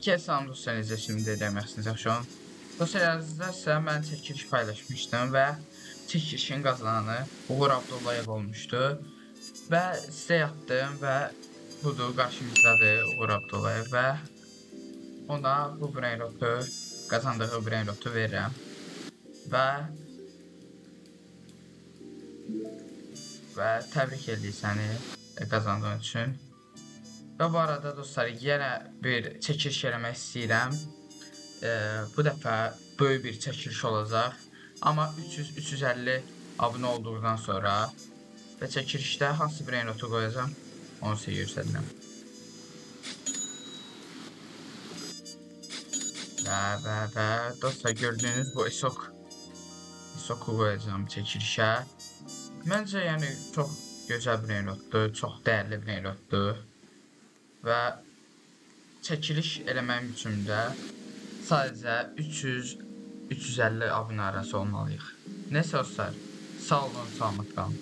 Salam dostlar, necə şimdi deməsiniz yaxşıdan. Dostlarınızda sizə mən çəkiliş paylaşmışdım və çəkilişin qazananı Uğur Abdullayev olmuşdu. Və sizə yaptım və budur, qarşımızdadır Uğur Abdullayev və ona bu brainrotu, qazandığı brainrotu verirəm. Və təbrik edir səni qazandığın üçün. Və bu arada dostlar, yenə bir çəkiliş eləmək istəyirəm. Bu dəfə böyük bir çəkiliş olacaq. Amma 300-350 abunə olduqdan sonra və çəkilişdə hansı brainrotu qoyacağım, onu sizə göstərirəm. Və dostlar, gördüyünüz bu ESOC-u qoyacağım çəkilişə. Məncə yəni çox gözəl brainrotdur, çox dəyərli brainrotdur. Və çəkiliş eləməyim üçün də sadəcə 300-350 abunə arası olmalıyıq. Neysə dostlar, sağ olun, salamat qalın.